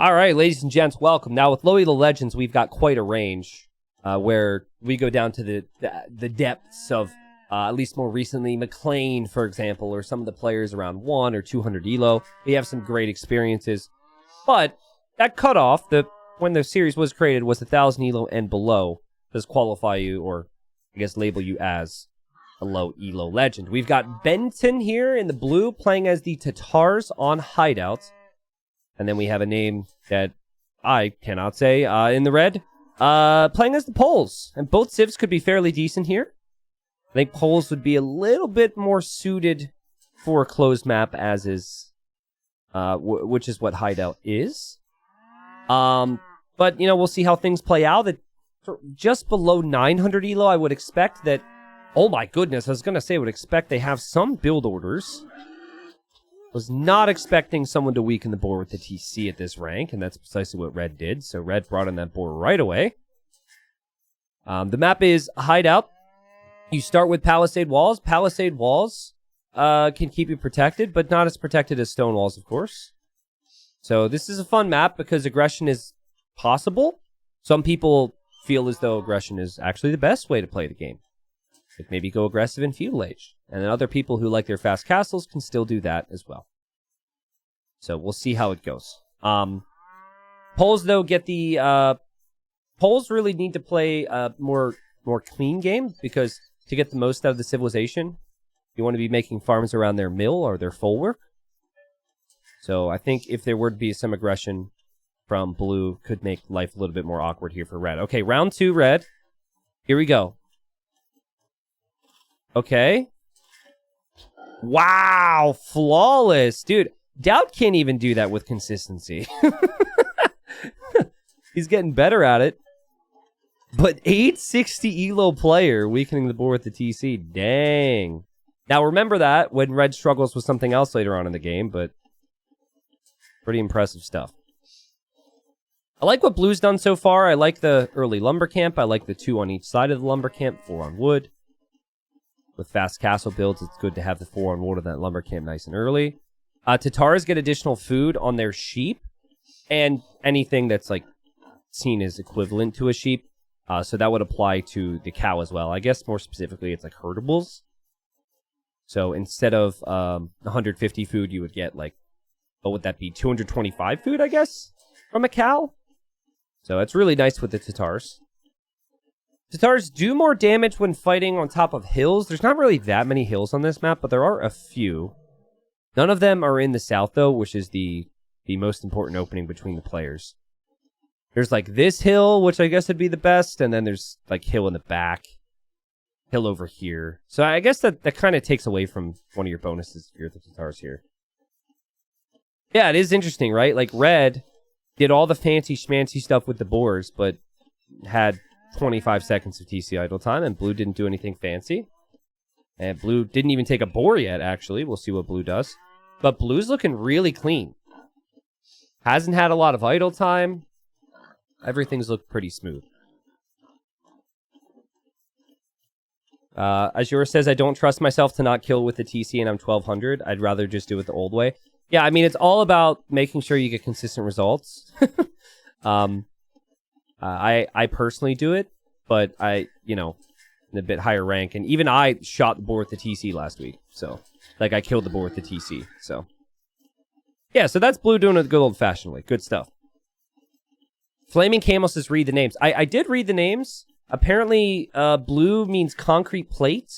All right, ladies and gents, welcome. Now, with Low Elo Legends, we've got quite a range where we go down to the depths of, at least more recently, McLean, for example, or some of the players around 1 or 200 Elo. We have some great experiences. But that cutoff, when the series was created, was 1,000 Elo and below. Does qualify you, or I guess label you as a Low Elo Legend. We've got Benton here in the blue, playing as the Tatars on Hideout. And then we have a name that I cannot say in the red, playing as the Poles. And both civs could be fairly decent here. I think Poles would be a little bit more suited for a closed map, as is, which is what Hideout is. But, you know, we'll see how things play out. That just below 900 Elo, I would expect that, oh my goodness, I was going to say I would expect they have some build orders. Was not expecting someone to weaken the board with the TC at this rank, and that's precisely what Red did. So Red brought in that board right away. The map is Hideout. You start with Palisade Walls. Palisade Walls can keep you protected, but not as protected as Stone Walls, of course. So this is a fun map because aggression is possible. Some people feel as though aggression is actually the best way to play the game. Like maybe go aggressive in Feudal Age. And then other people who like their fast castles can still do that as well. So we'll see how it goes. Poles, though, get the... Poles really need to play a more clean game, because to get the most out of the civilization, you want to be making farms around their mill or their folwark. So I think if there were to be some aggression from blue, could make life a little bit more awkward here for red. Okay, round 2, red. Here we go. Okay. Wow, flawless. Dude, Doubt can't even do that with consistency. He's getting better at it. But 860 Elo player weakening the board with the TC. Dang. Now remember that when Red struggles with something else later on in the game, but pretty impressive stuff. I like what Blue's done so far. I like the early lumber camp. I like the 2 on each side of the lumber camp, 4 on wood. With fast castle builds, it's good to have the 4 on wood of that lumber camp nice and early. Tatars get additional food on their sheep, and anything that's like seen as equivalent to a sheep. So that would apply to the cow as well. I guess more specifically, it's like herdables. So instead of 150 food, you would get like, what would that be? 225 food, I guess, from a cow. So it's really nice with the Tatars. Tatars do more damage when fighting on top of hills. There's not really that many hills on this map, but there are a few. None of them are in the south, though, which is the most important opening between the players. There's, like, this hill, which I guess would be the best, and then there's, like, hill in the back. Hill over here. So I guess that kind of takes away from one of your bonuses if you're the Tatars here. Yeah, it is interesting, right? Like, Red did all the fancy schmancy stuff with the boars, but had 25 seconds of TC idle time, and Blue didn't do anything fancy. And Blue didn't even take a boar yet, actually. We'll see what Blue does. But Blue's looking really clean. Hasn't had a lot of idle time. Everything's looked pretty smooth. Azure says, I don't trust myself to not kill with the TC and I'm 1200. I'd rather just do it the old way. Yeah, I mean, it's all about making sure you get consistent results. I personally do it, but in a bit higher rank, and even I shot the board with the TC last week, so, like, I killed the board with the TC, so. Yeah, so that's Blue doing it the good old-fashioned way. Good stuff. Flaming Camel says, read the names. I did read the names. Apparently, blue means concrete plate.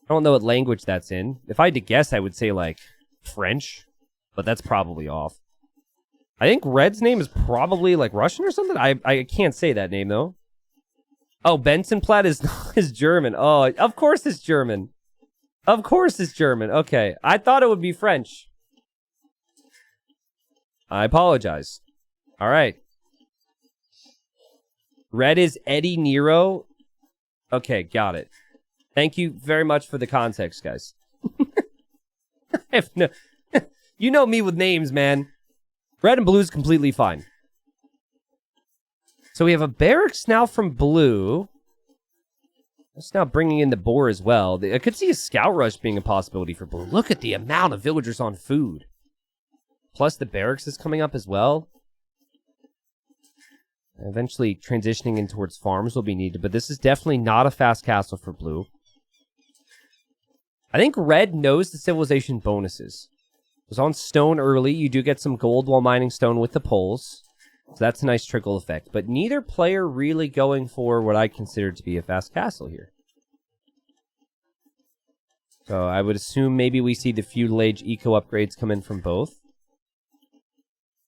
I don't know what language that's in. If I had to guess, I would say, like, French, but that's probably off. I think Red's name is probably, like, Russian or something. I can't say that name, though. Oh, Bensenplatt is German. Oh, of course it's German. Of course it's German. Okay. I thought it would be French. I apologize. All right. Red is Eddie Nero. Okay, got it. Thank you very much for the context, guys. You know me with names, man. Red and blue is completely fine. So we have a barracks now from blue. That's now bringing in the boar as well. I could see a scout rush being a possibility for blue. Look at the amount of villagers on food. Plus the barracks is coming up as well. Eventually transitioning in towards farms will be needed, but this is definitely not a fast castle for blue. I think red knows the civilization bonuses. It was on stone early. You do get some gold while mining stone with the poles. So that's a nice trickle effect. But neither player really going for what I consider to be a fast castle here. So I would assume maybe we see the feudal age eco upgrades come in from both.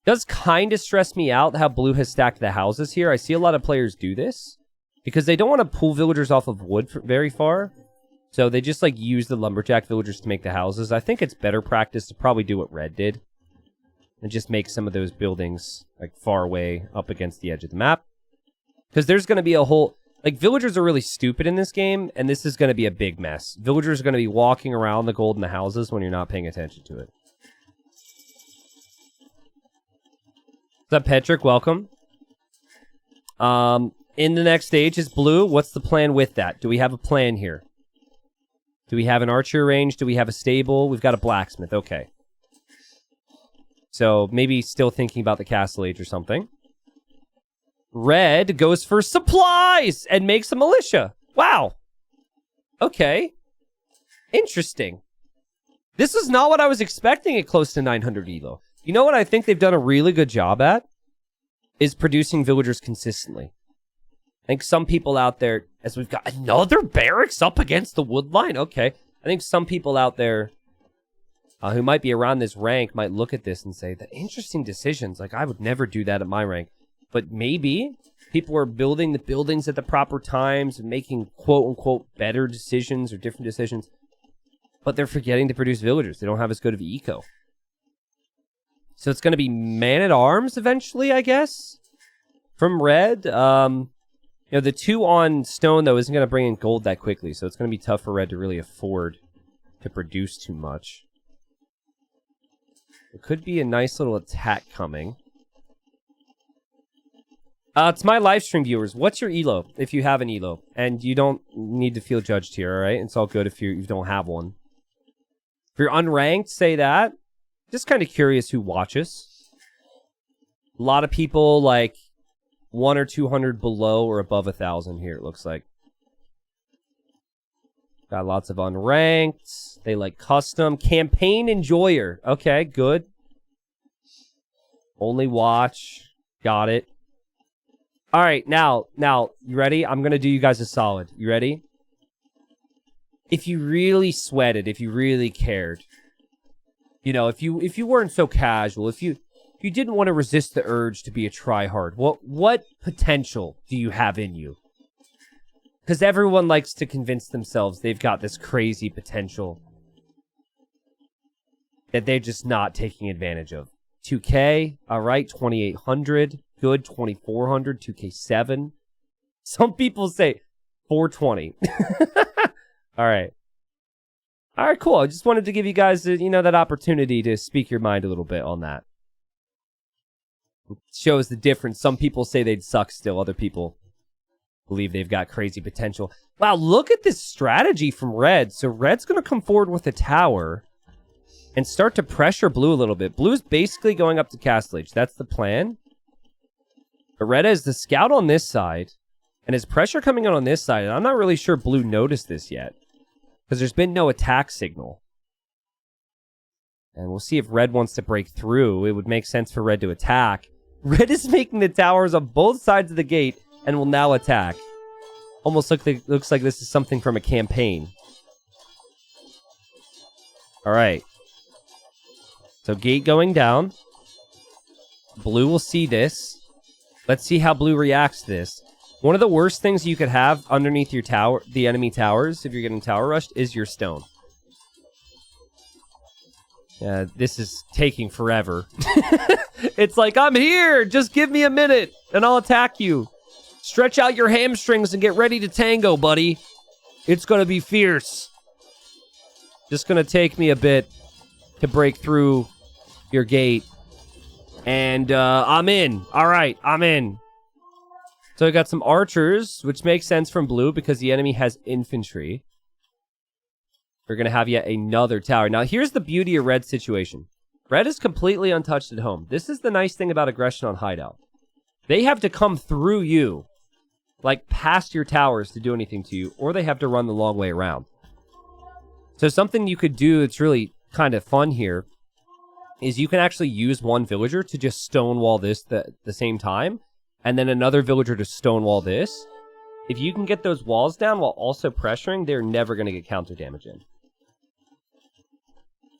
Does kind of stress me out how blue has stacked the houses here. I see a lot of players do this because they don't want to pull villagers off of wood very far. So they just like use the lumberjack villagers to make the houses. I think it's better practice to probably do what red did and just make some of those buildings like far away up against the edge of the map. Because there's going to be a whole... Like, villagers are really stupid in this game, and this is going to be a big mess. Villagers are going to be walking around the gold in the houses when you're not paying attention to it. What's up, Patrick? Welcome. In the next stage is blue. What's the plan with that? Do we have a plan here? Do we have an archer range? Do we have a stable? We've got a blacksmith. Okay. So, maybe still thinking about the castle age or something. Red goes for supplies and makes a militia. Wow. Okay. Interesting. This is not what I was expecting at close to 900 elo. You know what I think they've done a really good job at? Is producing villagers consistently. I think some people out there, as we've got another barracks up against the wood line. Okay. I think some people out there who might be around this rank might look at this and say, the interesting decisions. Like, I would never do that at my rank. But maybe people are building the buildings at the proper times and making quote-unquote better decisions or different decisions. But they're forgetting to produce villagers. They don't have as good of eco. So it's going to be man-at-arms eventually, I guess, from red. You know, the 2 on stone, though, isn't going to bring in gold that quickly. So it's going to be tough for red to really afford to produce too much. It could be a nice little attack coming. It's my live stream viewers. What's your elo, if you have an elo? And you don't need to feel judged here, all right? It's all good if you don't have one. If you're unranked, say that. Just kind of curious who watches. A lot of people, like, 100 or 200 below or above 1,000 here, it looks like. Got lots of unranked. They like custom. Campaign enjoyer. Okay, good. Only watch. Got it. All right, now, you ready? I'm going to do you guys a solid. You ready? If you really sweated, if you really cared, you know, if you weren't so casual, if you didn't want to resist the urge to be a tryhard, what potential do you have in you? Because everyone likes to convince themselves they've got this crazy potential that they're just not taking advantage of. 2K, all right, 2,800. Good, 2,400, 2K7. Some people say 420. All right. All right, cool. I just wanted to give you guys, you know, that opportunity to speak your mind a little bit on that. It shows the difference. Some people say they'd suck still. Other people believe they've got crazy potential. Wow, look at this strategy from red. So red's going to come forward with a tower and start to pressure blue a little bit. Blue's basically going up to Castle Age. That's the plan. But red has the scout on this side, and his pressure coming in on this side, and I'm not really sure blue noticed this yet, because there's been no attack signal. And we'll see if red wants to break through. It would make sense for red to attack. Red is making the towers on both sides of the gate, and will now attack. Almost looks like this is something from a campaign. Alright. So gate going down. Blue will see this. Let's see how blue reacts to this. One of the worst things you could have underneath your tower, the enemy towers, if you're getting tower rushed, is your stone. Yeah, this is taking forever. It's like, I'm here! Just give me a minute, and I'll attack you. Stretch out your hamstrings and get ready to tango, buddy. It's gonna be fierce. Just gonna take me a bit to break through your gate. And I'm in. All right, I'm in. So we got some archers, which makes sense from blue because the enemy has infantry. We're going to have yet another tower. Now, here's the beauty of red's situation. Red is completely untouched at home. This is the nice thing about aggression on hideout. They have to come through you, like past your towers to do anything to you, or they have to run the long way around. So something you could do that's really kind of fun here is you can actually use one villager to just stonewall this at the same time, and then another villager to stonewall this. If you can get those walls down while also pressuring, they're never going to get counter damage in.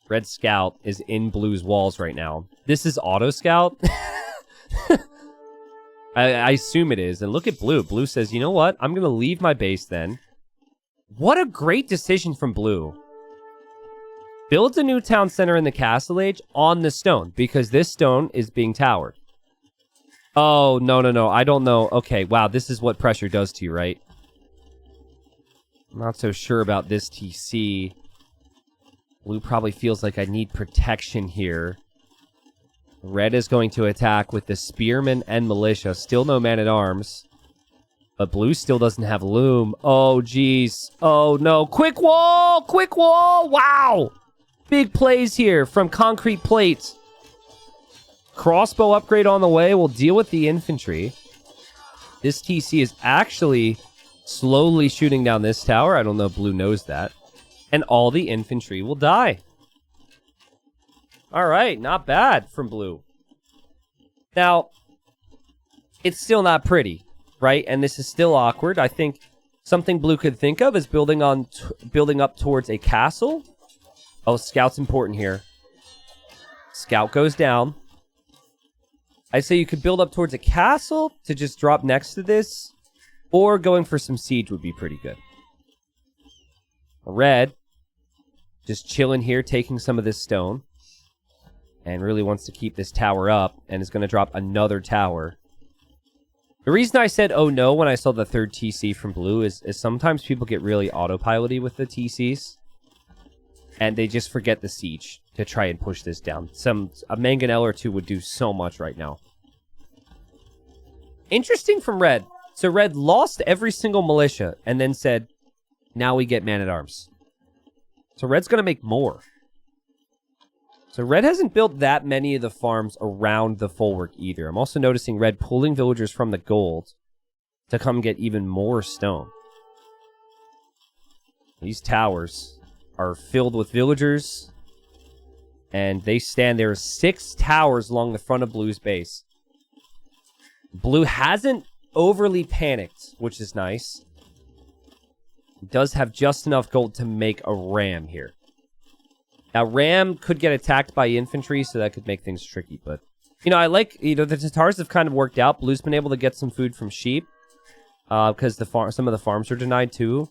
Red Scout is in Blue's walls right now. This is Auto Scout. I assume it is. And look at Blue. Blue says, you know what? I'm going to leave my base then. What a great decision from Blue. Builds a new town center in the Castle Age on the stone, because this stone is being towered. Oh, no. I don't know. Okay, wow, this is what pressure does to you, right? I'm not so sure about this TC. Blue probably feels like I need protection here. Red is going to attack with the Spearmen and Militia. Still no man-at-arms. But Blue still doesn't have Loom. Oh, jeez. Oh, no. Quick wall! Quick wall! Wow! Big plays here from Concrete Plate. Crossbow upgrade on the way. We'll deal with the infantry. This TC is actually slowly shooting down this tower. I don't know if Blue knows that. And all the infantry will die. All right, not bad from Blue. Now, it's still not pretty, right? And this is still awkward. I think something Blue could think of is building up towards a castle. Oh, Scout's important here. Scout goes down. I say you could build up towards a castle to just drop next to this, or going for some siege would be pretty good. Red, just chilling here, taking some of this stone, and really wants to keep this tower up, and is going to drop another tower. The reason I said, oh no, when I saw the third TC from Blue is sometimes people get really autopilot-y with the TCs, and they just forget the siege to try and push this down. A mangonel or two would do so much right now. Interesting from Red. So Red lost every single militia and then said, now we get man-at-arms. So Red's going to make more. So Red hasn't built that many of the farms around the Folwark either. I'm also noticing Red pulling villagers from the gold to come get even more stone. These towers are filled with villagers, and they stand there. 6 towers along the front of Blue's base. Blue hasn't overly panicked, which is nice. He does have just enough gold to make a ram here. Now, ram could get attacked by infantry, so that could make things tricky, but... I like, the Tatars have kind of worked out. Blue's been able to get some food from sheep, because some of the farms are denied, too.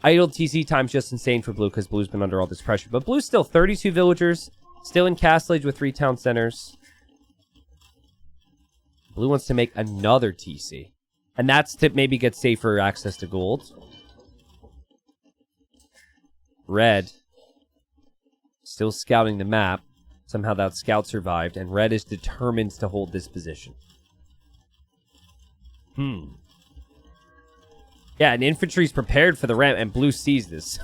Idle TC time's just insane for Blue, because Blue's been under all this pressure. But Blue's still 32 villagers, still in Castle Age with 3 town centers. Blue wants to make another TC. And that's to maybe get safer access to gold. Red, still scouting the map. Somehow that scout survived, and Red is determined to hold this position. Yeah, and infantry's prepared for the ram, and Blue sees this.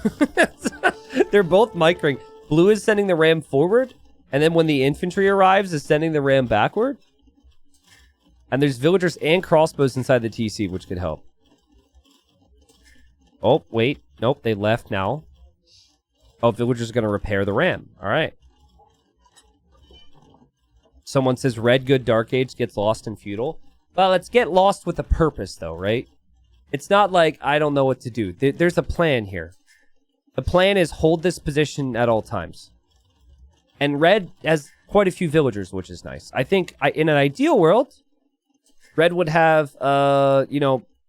They're both microing. Blue is sending the ram forward, and then when the infantry arrives, is sending the ram backward. And there's villagers and crossbows inside the TC, which could help. Oh, wait. Nope, they left now. Oh, villagers are going to repair the ram. All right. Someone says Red Good Dark Age gets lost in feudal. Well, let's get lost with a purpose, though, right? It's not like I don't know what to do. There's a plan here. The plan is hold this position at all times. And Red has quite a few villagers, which is nice. I think in an ideal world, Red would have,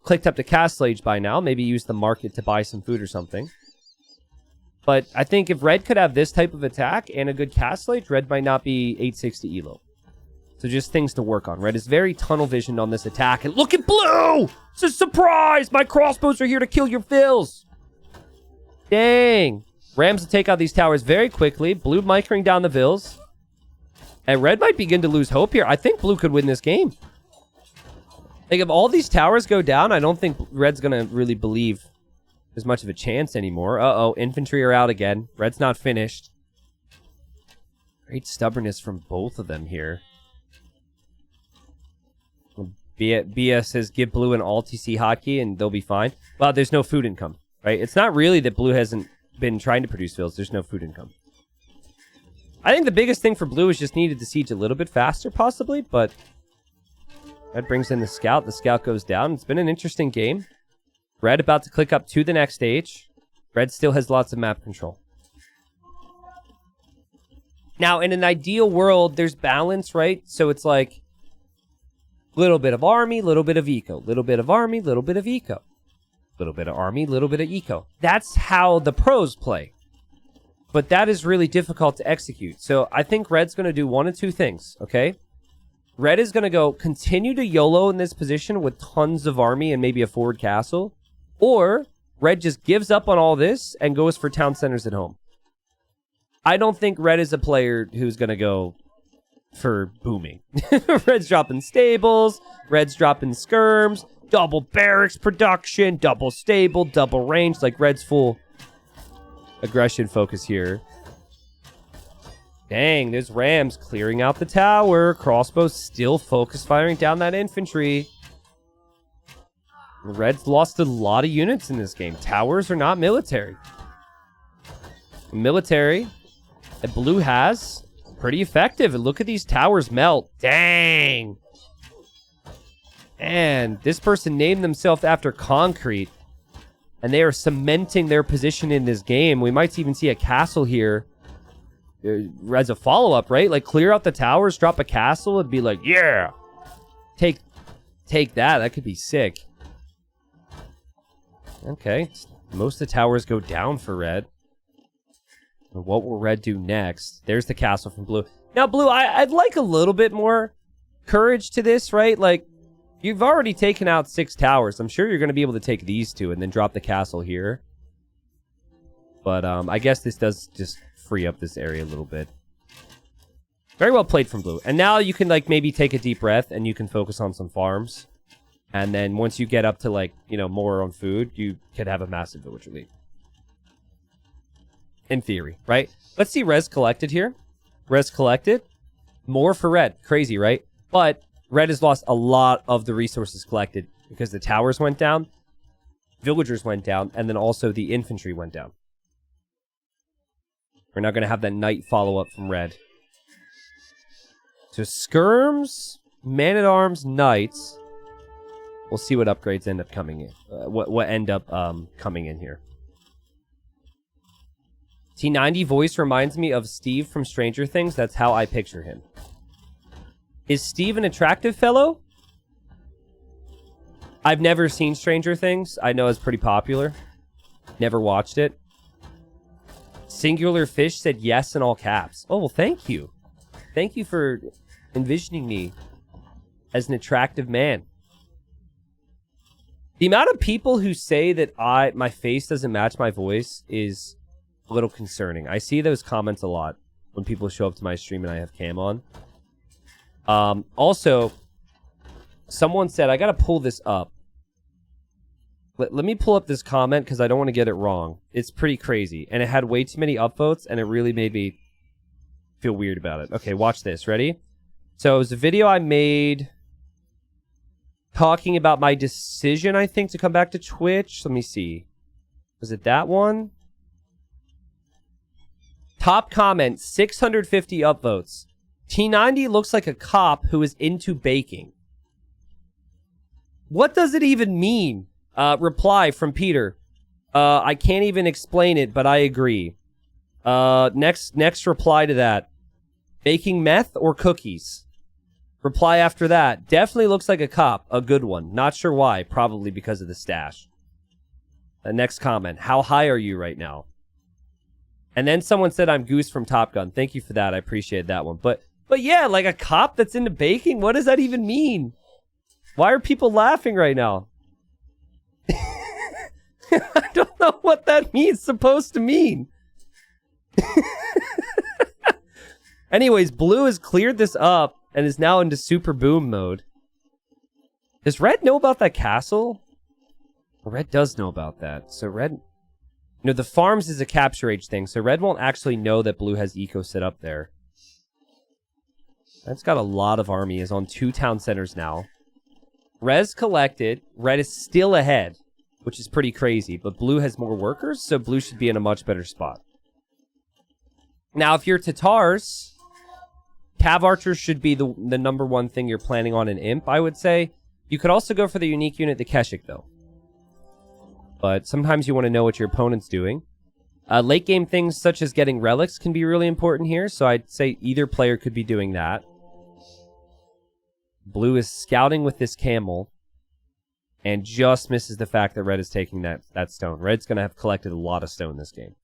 clicked up to Castle Age by now. Maybe use the market to buy some food or something. But I think if Red could have this type of attack and a good Castle Age, Red might not be 860 elo. So just things to work on. Red is very tunnel visioned on this attack. And look at Blue! It's a surprise! My crossbows are here to kill your fills! Dang. Rams will take out these towers very quickly. Blue micring down the vills. And Red might begin to lose hope here. I think Blue could win this game. Like, if all these towers go down, I don't think Red's going to really believe there's much of a chance anymore. Uh-oh, infantry are out again. Red's not finished. Great stubbornness from both of them here. Bia says give blue an all TC hotkey and they'll be fine. Well, there's no food income, right? It's not really that blue hasn't been trying to produce fields. There's no food income. I think the biggest thing for blue is just needed to siege a little bit faster, possibly, but red brings in the scout. The scout goes down. It's been an interesting game. Red about to click up to the next stage. Red still has lots of map control. Now, in an ideal world, there's balance, right? So it's like little bit of army, little bit of eco, little bit of army, little bit of eco, little bit of army, little bit of eco. That's how the pros play. But that is really difficult to execute. So I think Red's going to do one of two things, okay? Red is going to go continue to YOLO in this position with tons of army and maybe a forward castle. Or Red just gives up on all this and goes for town centers at home. I don't think Red is a player who's going to go for booming. Red's dropping stables. Red's dropping skirms. Double barracks production. Double stable. Double range. Like Red's full aggression focus here. Dang, there's Rams clearing out the tower. Crossbows still focus firing down that infantry. Red's lost a lot of units in this game. Towers are not military. Military that blue has, pretty effective. And look at these towers melt. Dang. And this person named themselves after concrete. And they are cementing their position in this game. We might even see a castle here as a follow-up, right? Like, clear out the towers, drop a castle, and be like, yeah! Take that. That could be sick. Okay. Most of the towers go down for Red. What will Red do next? There's the castle from blue. Now, blue, I'd like a little bit more courage to this, right? Like, you've already taken out 6 towers. I'm sure you're going to be able to take these 2 and then drop the castle here. But I guess this does just free up this area a little bit. Very well played from blue. And now you can, like, maybe take a deep breath and you can focus on some farms. And then once you get up to, like, you know, more on food, you could have a massive villager lead. In theory, right? Let's see res collected here. Res collected. More for Red. Crazy, right? But Red has lost a lot of the resources collected because the towers went down, villagers went down, and then also the infantry went down. We're now going to have that knight follow-up from Red. So skirms, man-at-arms, knights. We'll see what upgrades end up coming in. What end up coming in here. T90 voice reminds me of Steve from Stranger Things. That's how I picture him. Is Steve an attractive fellow? I've never seen Stranger Things. I know it's pretty popular. Never watched it. Singular Fish said yes in all caps. Oh, well, thank you. Thank you for envisioning me as an attractive man. The amount of people who say that my face doesn't match my voice is a little concerning. I see those comments a lot when people show up to my stream and I have cam on. Also, someone said, I gotta pull this up. Let me pull up this comment because I don't want to get it wrong. It's pretty crazy. And it had way too many upvotes and it really made me feel weird about it. Okay, watch this. Ready? So it was a video I made talking about my decision, I think, to come back to Twitch. Let me see. Was it that one? Top comment, 650 upvotes. T90 looks like a cop who is into baking. What does it even mean? Reply from Peter. I can't even explain it, but I agree. Next reply to that. Baking meth or cookies? Reply after that. Definitely looks like a cop. A good one. Not sure why. Probably because of the stash. Next comment. How high are you right now? And then someone said I'm Goose from Top Gun. Thank you for that. I appreciate that one. But yeah, like a cop that's into baking? What does that even mean? Why are people laughing right now? I don't know what that means supposed to mean. Anyways, blue has cleared this up and is now into super boom mode. Does Red know about that castle? Red does know about that. So Red... You know, the farms is a capture age thing, so Red won't actually know that blue has eco set up there. Red's got a lot of army. Is on 2 town centers now. Res collected. Red is still ahead, which is pretty crazy. But blue has more workers, so blue should be in a much better spot. Now, if you're Tatars, Cav Archers should be the number one thing you're planning on in Imp, I would say. You could also go for the unique unit, the Keshik, though. But sometimes you want to know what your opponent's doing. Late game things such as getting relics can be really important here, so I'd say either player could be doing that. Blue is scouting with this camel and just misses the fact that red is taking that stone. Red's going to have collected a lot of stone this game.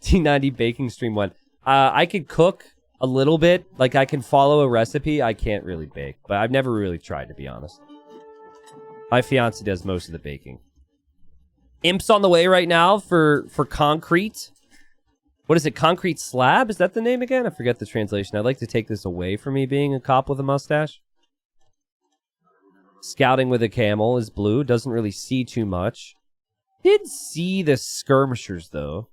T90 baking stream 1. I could cook a little bit. Like, I can follow a recipe. I can't really bake, but I've never really tried, to be honest. My fiance does most of the baking. Imp's on the way right now for concrete. What is it? Concrete slab? Is that the name again? I forget the translation. I'd like to take this away from me being a cop with a mustache. Scouting with a camel is blue. Doesn't really see too much. Did see the skirmishers, though.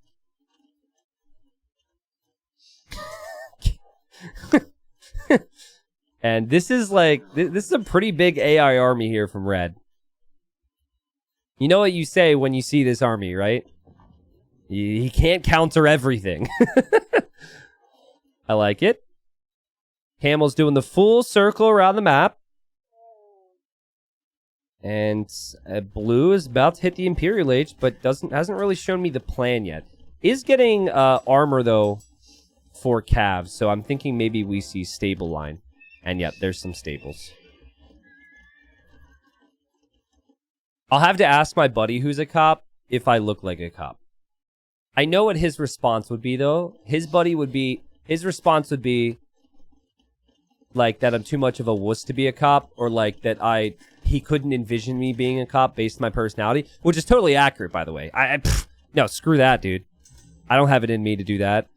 And this is like... This is a pretty big AI army here from red. You know what you say when you see this army, right? He can't counter everything. I like it. Camel's doing the full circle around the map. And blue is about to hit the Imperial Age, but hasn't really shown me the plan yet. Is getting armor, though, for calves, so I'm thinking maybe we see stable line. And yep, there's some stables. I'll have to ask my buddy who's a cop if I look like a cop. I know what his response would be, though. His response would be like that I'm too much of a wuss to be a cop, or like that he couldn't envision me being a cop based on my personality, which is totally accurate, by the way. No, screw that, dude. I don't have it in me to do that.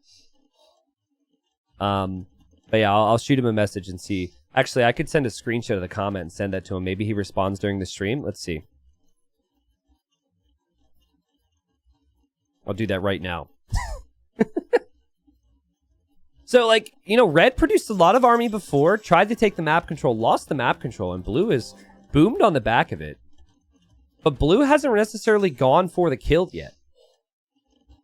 But yeah, I'll shoot him a message and see. Actually, I could send a screenshot of the comment and send that to him. Maybe he responds during the stream. Let's see. I'll do that right now. So, like, you know, red produced a lot of army before, tried to take the map control, lost the map control, and blue is boomed on the back of it. But blue hasn't necessarily gone for the kill yet.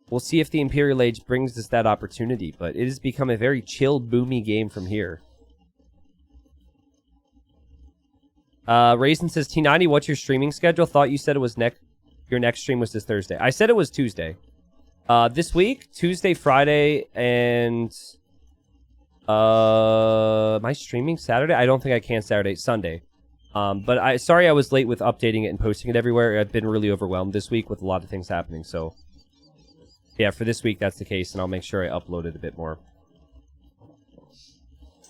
We'll see if the Imperial Age brings us that opportunity, but it has become a very chilled, boomy game from here. Raisin says, T90, what's your streaming schedule? Thought you said it was your next stream was this Thursday. I said it was Tuesday. This week, Tuesday, Friday, and... am I streaming Saturday? I don't think I can Saturday. Sunday. But sorry I was late with updating it and posting it everywhere. I've been really overwhelmed this week with a lot of things happening, so... Yeah, for this week, that's the case, and I'll make sure I upload it a bit more.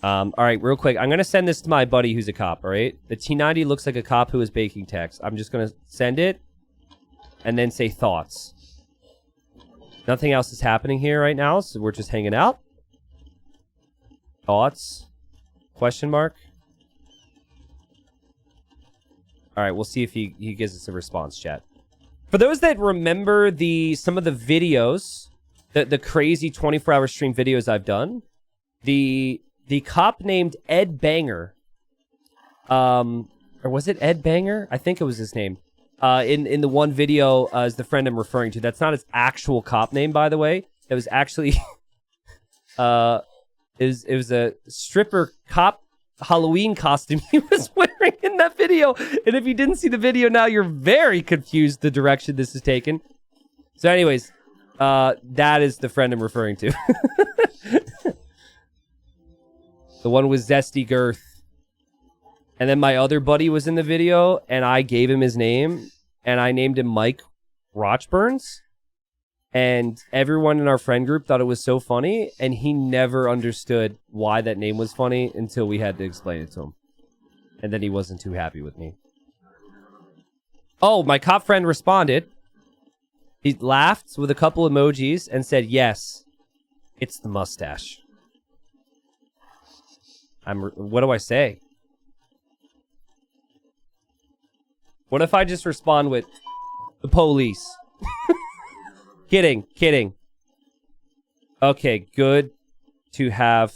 Alright, real quick. I'm going to send this to my buddy who's a cop, alright? The T90 looks like a cop who is baking text. I'm just going to send it, and then say thoughts. Nothing else is happening here right now, so we're just hanging out. Thoughts? Question mark? Alright, we'll see if he gives us a response, chat. For those that remember some of the videos, the crazy 24-hour stream videos I've done, the cop named Ed Banger, or was it Ed Banger? I think it was his name. In the one video is the friend I'm referring to. That's not his actual cop name, by the way. It was actually it was a stripper cop Halloween costume he was wearing in that video. And if you didn't see the video now, you're very confused the direction this is taken. So anyways, that is the friend I'm referring to. The one with zesty girth. And then my other buddy was in the video, and I gave him his name, and I named him Mike Rochburns. And everyone in our friend group thought it was so funny, and he never understood why that name was funny until we had to explain it to him. And then he wasn't too happy with me. Oh, my cop friend responded. He laughed with a couple emojis and said, yes, it's the mustache. What do I say? What if I just respond with, the police? Kidding. Okay, good to have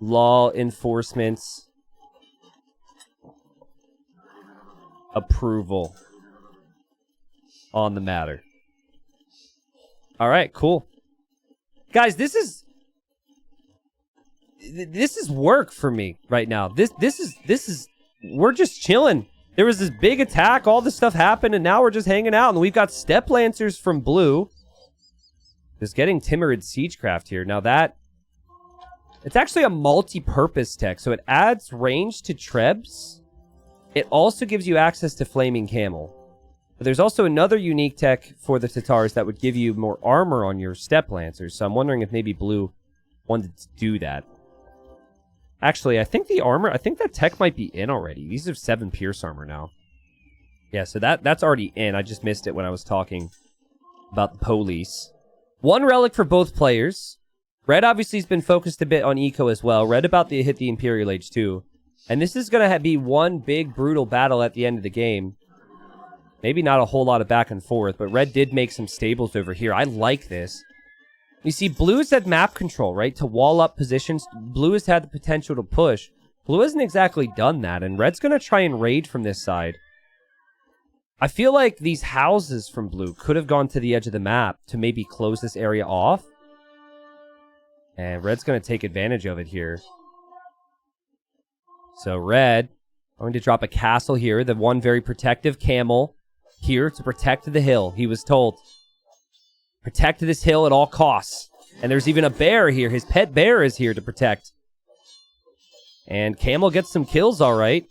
Law enforcement's approval on the matter. All right, cool. Guys, this is work for me right now. This is we're just chilling. There was this big attack, all this stuff happened, and now we're just hanging out, and we've got Step Lancers from blue. Just getting Timorous Siegecraft here. Now that it's actually a multi-purpose tech, so it adds range to Trebs. It also gives you access to Flaming Camel. But there's also another unique tech for the Tatars that would give you more armor on your Step Lancers. So I'm wondering if maybe blue wanted to do that. Actually, I think that tech might be in already. These have 7 Pierce armor now. Yeah, so that's already in. I just missed it when I was talking about the police. 1 relic for both players. Red obviously has been focused a bit on eco as well. Red about to hit the Imperial Age too. And this is going to be one big brutal battle at the end of the game. Maybe not a whole lot of back and forth, but red did make some stables over here. I like this. You see, blue has had map control, right? To wall up positions. Blue has had the potential to push. Blue hasn't exactly done that, and red's going to try and raid from this side. I feel like these houses from blue could have gone to the edge of the map to maybe close this area off. And red's going to take advantage of it here. So red, going to drop a castle here. The one very protective camel here to protect the hill. He was told, protect this hill at all costs. And there's even a bear here. His pet bear is here to protect. And camel gets some kills, all right.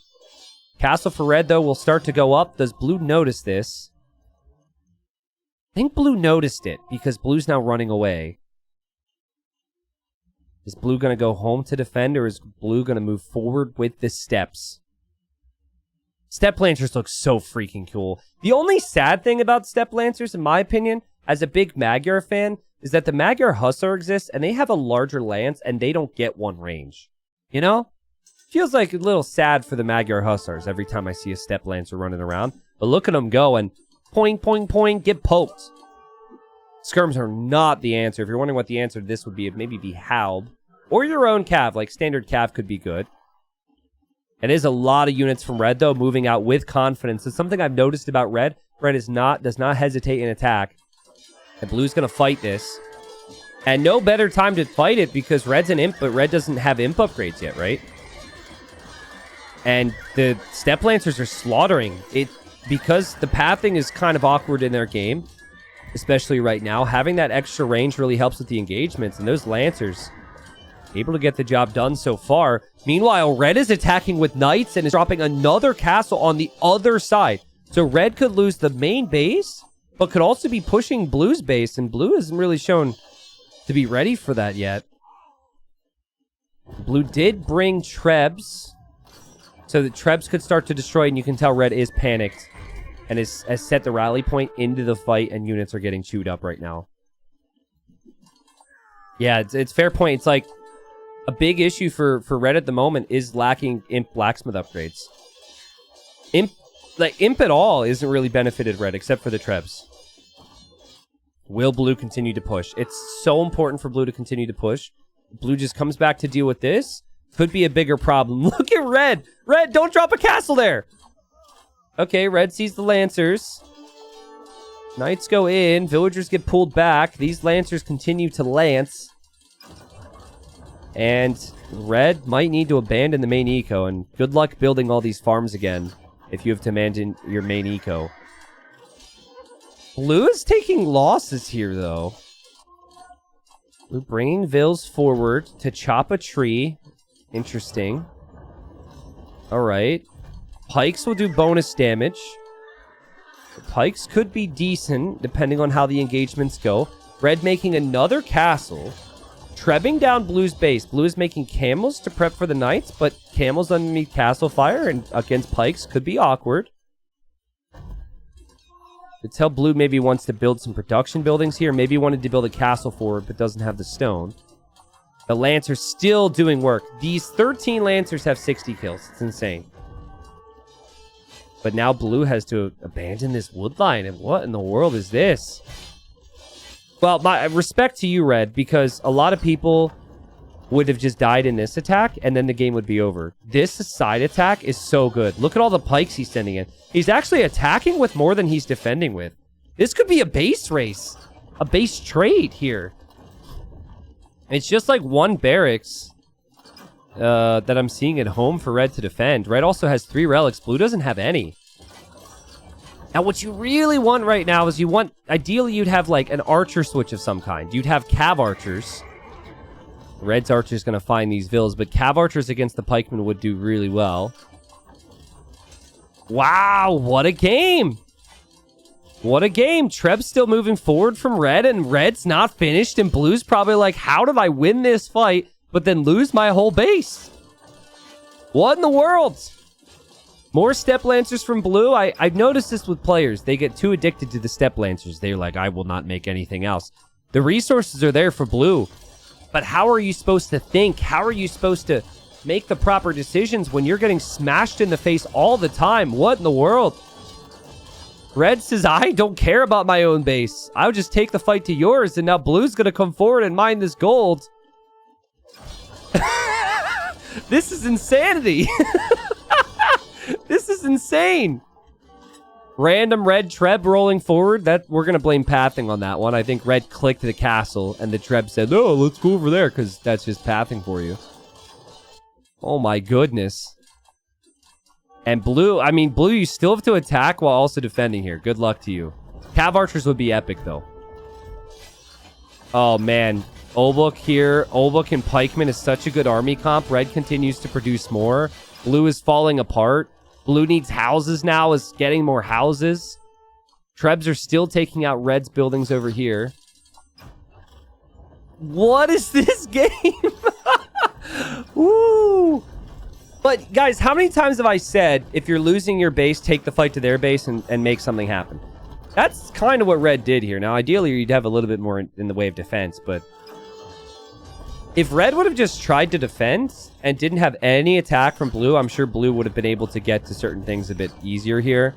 Castle for red, though, will start to go up. Does blue notice this? I think blue noticed it because blue's now running away. Is blue going to go home to defend, or is blue going to move forward with the steps? Step Lancers look so freaking cool. The only sad thing about Step Lancers, in my opinion, as a big Magyar fan, is that the Magyar Hussar exists, and they have a larger lance, and they don't get 1 range. You know? Feels like a little sad for the Magyar Hussars every time I see a Step Lancer running around. But look at them go, and point, point, point, get poked. Skirms are not the answer. If you're wondering what the answer to this would be, it'd maybe be Haub. Or your own Cav, like standard Cav could be good. It is a lot of units from red, though, moving out with confidence. It's something I've noticed about red. Red does not hesitate in attack. And blue's going to fight this. And no better time to fight it because red's an imp, but red doesn't have imp upgrades yet, right? And the Step Lancers are slaughtering it because the pathing is kind of awkward in their game, especially right now. Having that extra range really helps with the engagements, and those Lancers able to get the job done so far. Meanwhile, red is attacking with knights and is dropping another castle on the other side. So red could lose the main base, but could also be pushing blue's base, and blue hasn't really shown to be ready for that yet. Blue did bring Trebs, so that Trebs could start to destroy, and you can tell red is panicked and has set the rally point into the fight, and units are getting chewed up right now. Yeah, it's fair point. It's like a big issue for red at the moment is lacking imp blacksmith upgrades. Imp at all isn't really benefited red except for the Trebs. Will blue continue to push? It's so important for blue to continue to push. Blue just comes back to deal with this. Could be a bigger problem. Look at red. Red, don't drop a castle there. Okay, red sees the Lancers. Knights go in. Villagers get pulled back. These Lancers continue to lance. And red might need to abandon the main eco. And good luck building all these farms again if you have to abandon your main eco. Blue is taking losses here, though. Blue bringing Vills forward to chop a tree. Interesting. Alright. Pikes will do bonus damage. The pikes could be decent, depending on how the engagements go. Red making another castle. Trebbing down Blue's base. Blue is making camels to prep for the knights, but camels underneath castle fire and against pikes could be awkward. Could tell Blue maybe wants to build some production buildings here. Maybe wanted to build a castle forward, but doesn't have the stone. The Lancers still doing work. These 13 Lancers have 60 kills. It's insane. But now Blue has to abandon this wood line. And what in the world is this? Well, my respect to you, Red, because a lot of people would have just died in this attack, and then the game would be over. This side attack is so good. Look at all the pikes he's sending in. He's actually attacking with more than he's defending with. This could be a base race. A base trade here. It's just like one barracks that I'm seeing at home for red to defend. Red also has 3 relics. Blue doesn't have any. Now, what you really want right now is ideally, you'd have like an archer switch of some kind. You'd have cav archers. Red's archer's going to find these vills, but cav archers against the pikemen would do really well. Wow, what a game! What a game! Trebs still moving forward from red, and red's not finished, and blue's probably like, how did I win this fight, but then lose my whole base? What in the world? More step lancers from blue. I've noticed this with players. They get too addicted to the step lancers. They're like, I will not make anything else. The resources are there for blue. But how are you supposed to think? How are you supposed to make the proper decisions when you're getting smashed in the face all the time? What in the world? Red says, I don't care about my own base. I'll just take the fight to yours, and now blue's going to come forward and mine this gold. This is insanity. This is insane. Random red Treb rolling forward. That we're going to blame pathing on that one. I think red clicked the castle and the Treb said, oh, let's go over there because that's just pathing for you. Oh my goodness. And blue, I mean, blue, you still have to attack while also defending here. Good luck to you. Cav archers would be epic though. Oh man. Olbuk here. Olbuk and pikemen is such a good army comp. Red continues to produce more. Blue is falling apart. Blue needs houses now, is getting more houses. Trebs are still taking out red's buildings over here. What is this game? Woo! But guys, how many times have I said, if you're losing your base, take the fight to their base and make something happen? That's kind of what red did here. Now, ideally, you'd have a little bit more in the way of defense, but if red would have just tried to defend and didn't have any attack from blue, I'm sure blue would have been able to get to certain things a bit easier here.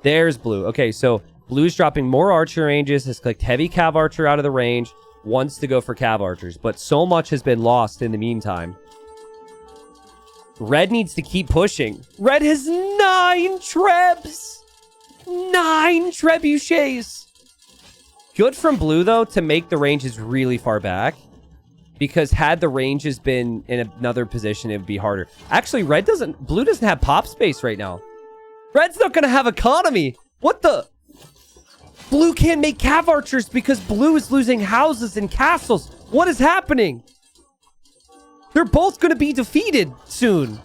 There's blue. Okay, so blue's dropping more archer ranges, has clicked heavy cav archer out of the range, wants to go for cav archers, but so much has been lost in the meantime. Red needs to keep pushing. Red has 9 Trebs! 9 trebuchets! Good from blue, though, to make the ranges really far back. Because had the ranges been in another position, it would be harder. Actually, blue doesn't have pop space right now. Red's not going to have economy. What the? Blue can't make cav archers because blue is losing houses and castles. What is happening? They're both going to be defeated soon.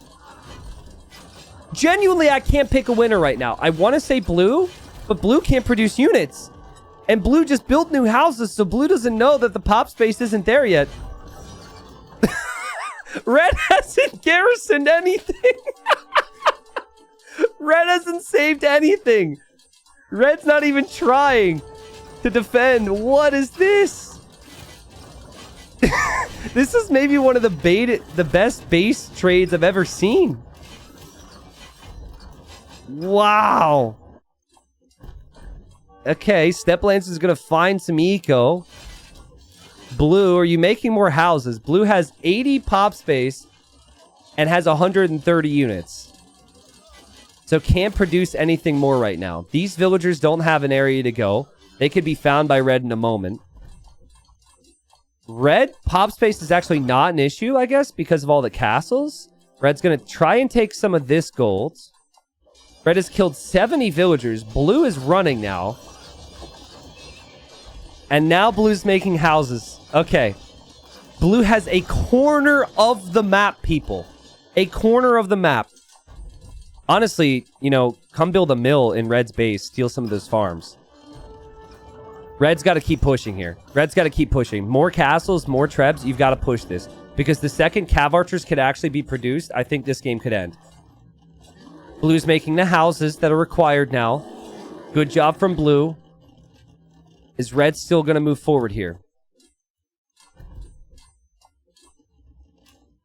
Genuinely, I can't pick a winner right now. I want to say blue, but blue can't produce units. And blue just built new houses, so blue doesn't know that the pop space isn't there yet. Red hasn't garrisoned anything. Red hasn't saved anything. Red's not even trying to defend. What is this? This is maybe one of the best base trades I've ever seen. Wow. Okay, Step Lance is going to find some eco. Blue, are you making more houses? Blue has 80 pop space and has 130 units. So can't produce anything more right now. These villagers don't have an area to go. They could be found by red in a moment. Red, pop space is actually not an issue, I guess, because of all the castles. Red's going to try and take some of this gold. Red has killed 70 villagers. Blue is running now. And now blue's making houses. Okay. Blue has a corner of the map, people. A corner of the map. Honestly, you know, come build a mill in Red's base. Steal some of those farms. Red's got to keep pushing here. Red's got to keep pushing. More castles, more Trebs. You've got to push this. Because the second cav archers could actually be produced, I think this game could end. Blue's making the houses that are required now. Good job from blue. Is red still going to move forward here?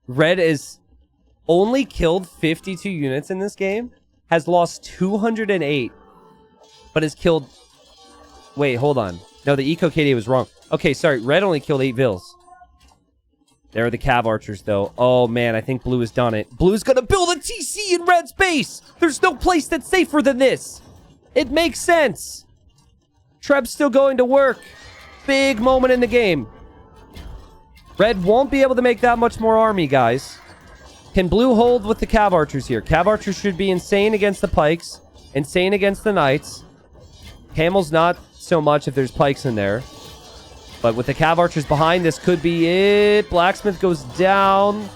Red is only killed 52 units in this game. Has lost 208. But has killed... Wait, hold on. No, the Eco KD was wrong. Okay, sorry. Red only killed 8 vills. There are the Cav Archers, though. Oh, man, I think blue has done it. Blue's gonna build a TC in red's base! There's no place that's safer than this! It makes sense! Trebs still going to work. Big moment in the game. Red won't be able to make that much more army, guys. Can blue hold with the Cav Archers here? Cav Archers should be insane against the pikes. Insane against the knights. Camels not so much if there's pikes in there. But with the Cav Archers behind, this could be it. Blacksmith goes down.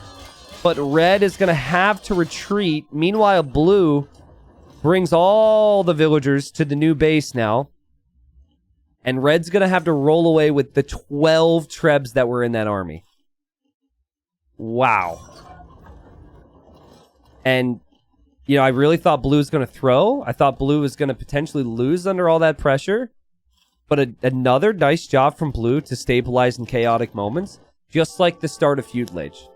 But red is going to have to retreat. Meanwhile, blue brings all the villagers to the new base now. And red's going to have to roll away with the 12 Trebs that were in that army. Wow. And, you know, I really thought blue was going to throw. I thought blue was going to potentially lose under all that pressure. But another nice job from blue to stabilize in chaotic moments. Just like the start of Feudal Age.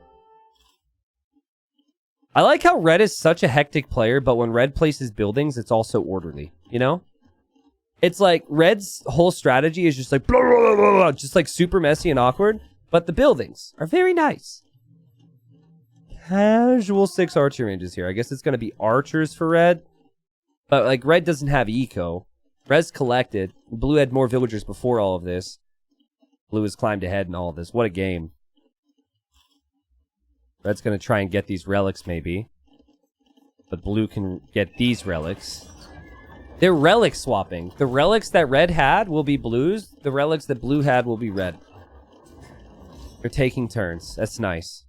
I like how red is such a hectic player, but when red places buildings, it's also orderly. You know? It's like red's whole strategy is just like blah, blah, blah, blah, just like super messy and awkward. But the buildings are very nice. Casual 6 archer ranges here. I guess it's going to be archers for red. But like red doesn't have eco. Red's collected. Blue had more villagers before all of this. Blue has climbed ahead in all of this. What a game. Red's going to try and get these relics maybe. But blue can get these relics. They're relic swapping. The relics that red had will be blue's. The relics that blue had will be red. They're taking turns. That's nice.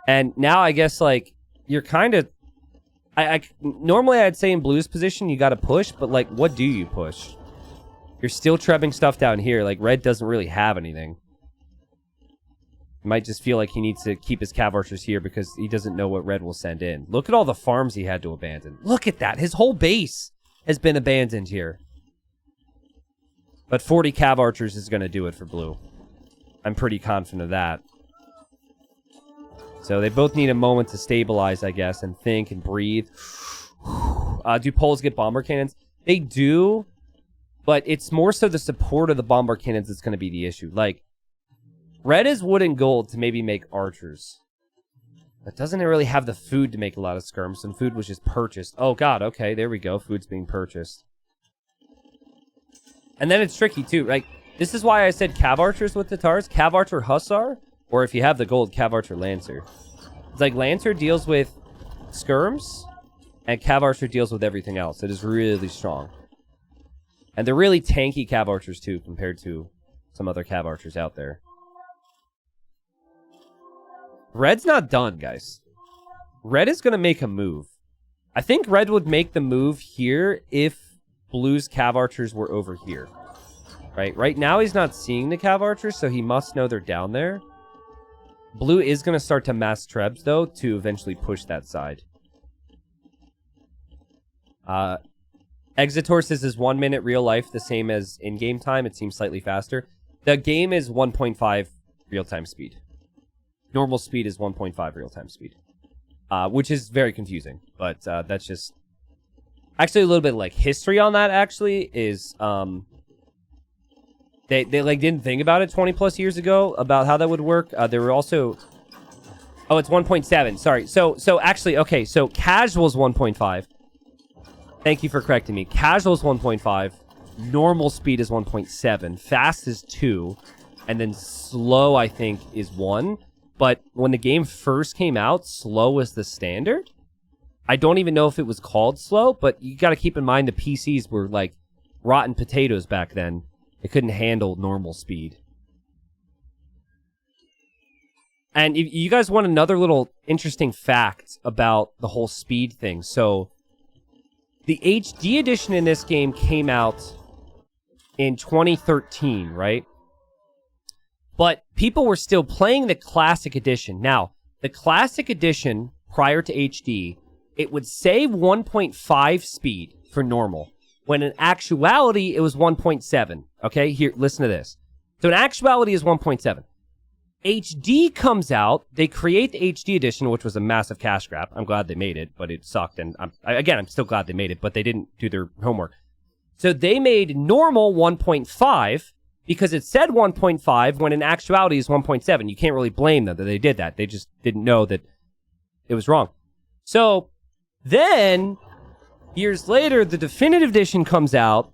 And now I guess, like, you're kind of... normally I'd say in blue's position, you got to push, but, like, what do you push? You're still trebbing stuff down here. Like, red doesn't really have anything. He might just feel like he needs to keep his Cav Archers here because he doesn't know what red will send in. Look at all the farms he had to abandon. Look at that. His whole base has been abandoned here. But 40 Cav Archers is going to do it for blue. I'm pretty confident of that. So they both need a moment to stabilize, I guess, and think and breathe. Do Poles get bomber cannons? They do, but it's more so the support of the bomber cannons that's going to be the issue. Like, red is wood and gold to maybe make archers. But doesn't it really have the food to make a lot of skirms? And food was just purchased. Oh, God, okay, there we go. Food's being purchased. And then it's tricky, too. Like, this is why I said Cav Archers with the Tars. Cav Archer Hussar. Or if you have the gold, Cav Archer Lancer. It's like Lancer deals with skirms, and Cav Archer deals with everything else. It is really strong. And they're really tanky Cav Archers, too, compared to some other Cav Archers out there. Red's not done, guys. Red is going to make a move. I think red would make the move here if blue's Cav Archers were over here. Right now he's not seeing the Cav Archers, so he must know they're down there. Blue is going to start to mass Trebs, though, to eventually push that side. Exitor says, is 1 minute real life the same as in-game time? It seems slightly faster. The game is 1.5 real-time speed. Normal speed is 1.5 real-time speed. Which is very confusing, but that's just... Actually, a little bit like history on that, actually, is... They like didn't think about it 20 plus years ago about how that would work. There were also, oh, it's 1.7. Sorry. So actually, okay. So casual is 1.5. Thank you for correcting me. Casual is 1.5. Normal speed is 1.7. Fast is 2, and then slow I think is 1. But when the game first came out, slow was the standard. I don't even know if it was called slow, but you got to keep in mind the PCs were like rotten potatoes back then. It couldn't handle normal speed. And if you guys want another little interesting fact about the whole speed thing. So, the HD edition in this game came out in 2013, right? But people were still playing the classic edition. Now, the classic edition, prior to HD, it would save 1.5 speed for normal. When in actuality, it was 1.7. Okay, here, listen to this. So in actuality, is 1.7. HD comes out. They create the HD edition, which was a massive cash grab. I'm glad they made it, but it sucked. And I'm still glad they made it, but they didn't do their homework. So they made normal 1.5. because it said 1.5 when in actuality is 1.7. You can't really blame them that they did that. They just didn't know that it was wrong. So then, years later, the definitive edition comes out,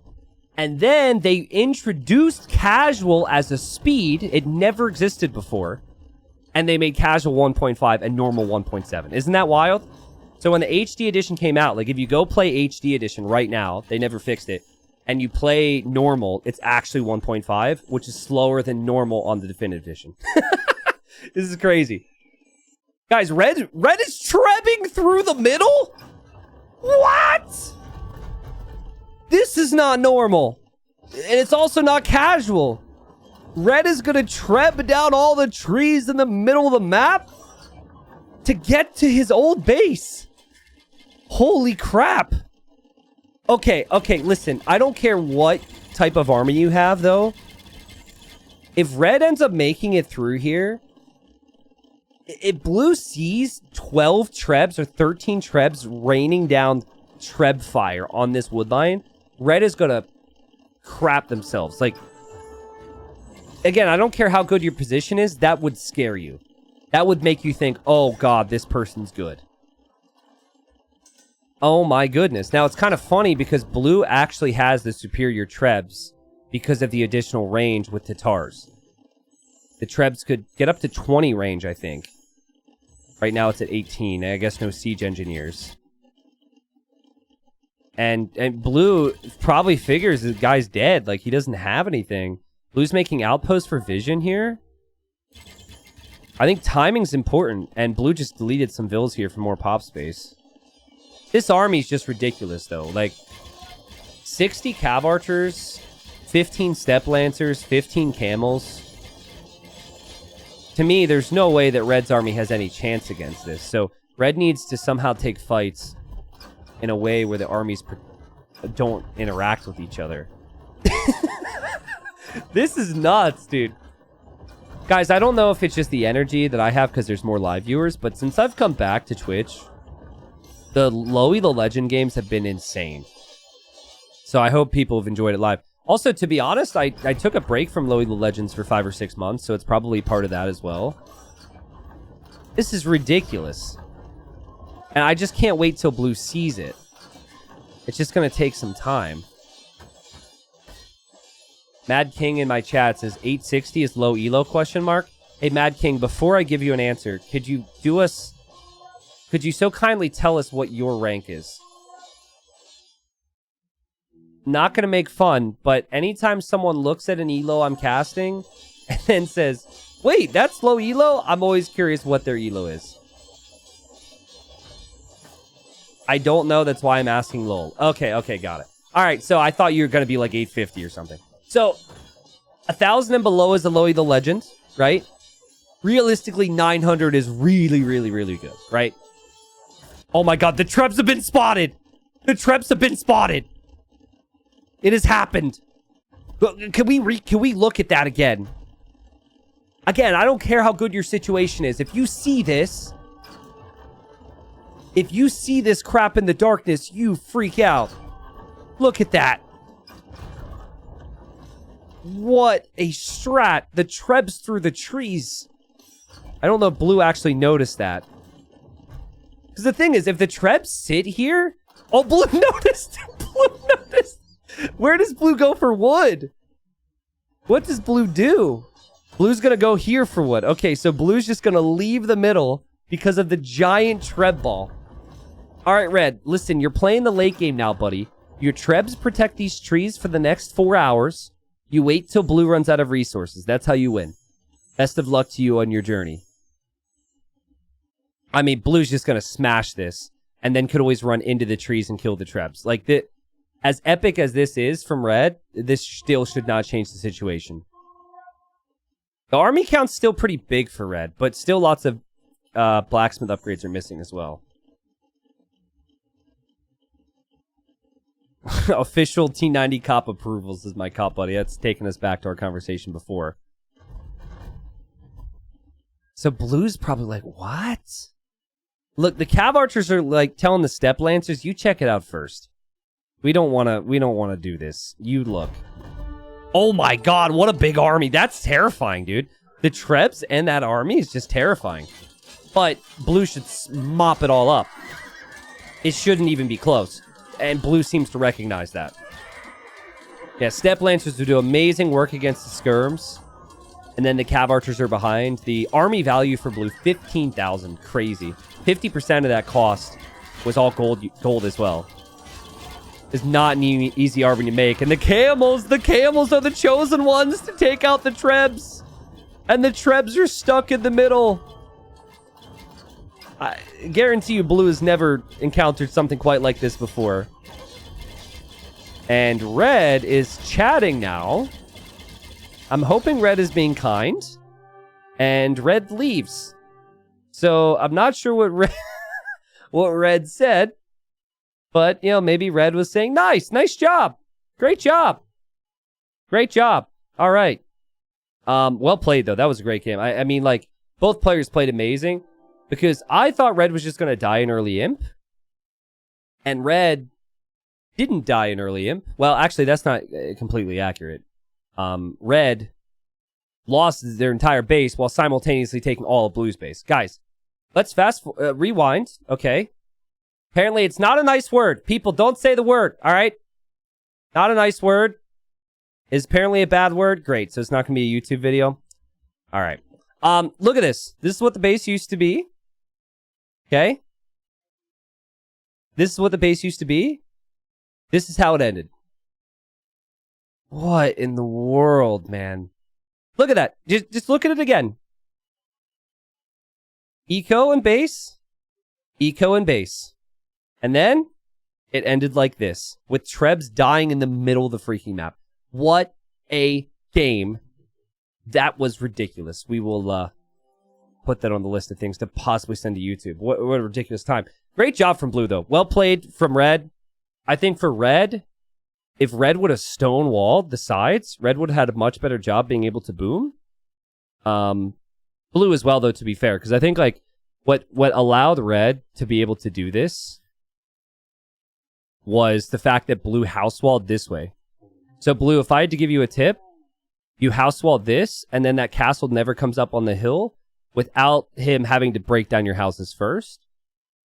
and then they introduced casual as a speed. It never existed before. And they made casual 1.5 and normal 1.7. Isn't that wild? So when the HD edition came out, like if you go play HD edition right now, they never fixed it, and you play normal, it's actually 1.5, which is slower than normal on the definitive edition. This is crazy. Guys, red is trebbing through the middle? What? This is not normal. And it's also not casual. Red is going to treb down all the trees in the middle of the map to get to his old base. Holy crap. Okay, listen. I don't care what type of army you have, though. If red ends up making it through here, if blue sees 12 trebs or 13 trebs raining down treb fire on this wood line, red is going to crap themselves. Like, again, I don't care how good your position is. That would scare you. That would make you think, oh, God, this person's good. Oh, my goodness. Now, it's kind of funny because blue actually has the superior trebs because of the additional range with Tatars. The trebs could get up to 20 range, I think. Right now, it's at 18. I guess no siege engineers. And blue probably figures the guy's dead. Like, he doesn't have anything. Blue's making outposts for vision here. I think timing's important, and blue just deleted some vills here for more pop space. This army's just ridiculous, though. Like, 60 cav archers, 15 step lancers, 15 camels. To me, there's no way that Red's army has any chance against this. So, Red needs to somehow take fights in a way where the armies don't interact with each other. This is nuts, dude. Guys, I don't know if it's just the energy that I have because there's more live viewers, but since I've come back to Twitch, the Lowy the Legend games have been insane. So I hope people have enjoyed it live. Also, to be honest, I took a break from Lowy the Legends for 5 or 6 months, so it's probably part of that as well. This is ridiculous. And I just can't wait till blue sees it. It's just going to take some time. Mad King in my chat says 860 is low elo question mark. Hey Mad King, before I give you an answer, could you so kindly tell us what your rank is? Not gonna make fun, but anytime someone looks at an elo I'm casting and then says, wait, that's low elo, I'm always curious what their elo is. I don't know, that's why I'm asking lol. Okay, got it. Alright, so I thought you were gonna be like 850 or something. So, 1,000 and below is the Lowy the Legend, right? Realistically, 900 is really, really, really good, right? Oh my god, the Trebs have been spotted! The Trebs have been spotted! It has happened! Can we look at that again? Again, I don't care how good your situation is. If you see this crap in the darkness, you freak out. Look at that. What a strat. The Trebs through the trees. I don't know if blue actually noticed that. Because the thing is, if the Trebs sit here... Oh, blue noticed! Blue noticed! Where does blue go for wood? What does blue do? Blue's gonna go here for wood. Okay, so blue's just gonna leave the middle because of the giant Treb ball. Alright, Red, listen, you're playing the late game now, buddy. Your Trebs protect these trees for the next 4 hours. You wait till blue runs out of resources. That's how you win. Best of luck to you on your journey. I mean, blue's just going to smash this, and then could always run into the trees and kill the Trebs. Like, as epic as this is from red, this still should not change the situation. The army count's still pretty big for red, but still lots of blacksmith upgrades are missing as well. Official T90 cop approvals is my cop buddy. That's taking us back to our conversation before. So blue's probably like, what? Look, the cav archers are like telling the step lancers, you check it out first. We don't want to do this. You look. Oh my god, what a big army. That's terrifying, dude. The Trebs and that army is just terrifying. But blue should mop it all up. It shouldn't even be close. And blue seems to recognize that. Yeah, Step Lancers will do amazing work against the skirms. And then the Cav Archers are behind. The army value for blue, 15,000. Crazy. 50% of that cost was all gold as well. It's not an easy army to make. And the camels are the chosen ones to take out the Trebs. And the Trebs are stuck in the middle. I guarantee you blue has never encountered something quite like this before. And red is chatting now. I'm hoping red is being kind. And red leaves. So I'm not sure what red said. But, you know, maybe red was saying, nice job. Great job. Great job. All right. Well played, though. That was a great game. I mean, like, both players played amazing. Because I thought red was just going to die in early imp. And red didn't die in early imp. Well, actually, that's not completely accurate. Red lost their entire base while simultaneously taking all of blue's base. Guys, let's rewind. Okay. Apparently, it's not a nice word. People, don't say the word, all right? Not a nice word. Is apparently a bad word. Great, so it's not going to be a YouTube video. All right. Look at this. This is what the base used to be. Okay? This is what the base used to be. This is how it ended. What in the world, man? Look at that. Just look at it again. Eco and base. Eco and base. And then it ended like this, with Trebs dying in the middle of the freaking map. What a game. That was ridiculous. We will put that on the list of things to possibly send to YouTube. What a ridiculous time. Great job from blue, though. Well played from red. I think for red, if red would have stonewalled the sides, red would have had a much better job being able to boom. Blue as well, though, to be fair, because I think like what allowed red to be able to do this was the fact that blue house walled this way. So blue, if I had to give you a tip, you house wall this, and then that castle never comes up on the hill without him having to break down your houses first.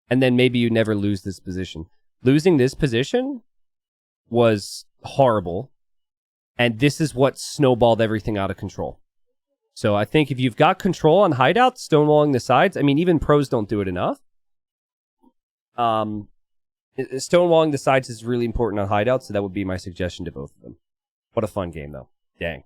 And then maybe you never lose this position. Losing this position was horrible. And this is what snowballed everything out of control. So I think if you've got control on hideouts, stonewalling the sides, I mean, even pros don't do it enough. Stonewalling the sides is really important on hideouts, so that would be my suggestion to both of them. What a fun game, though. Dang.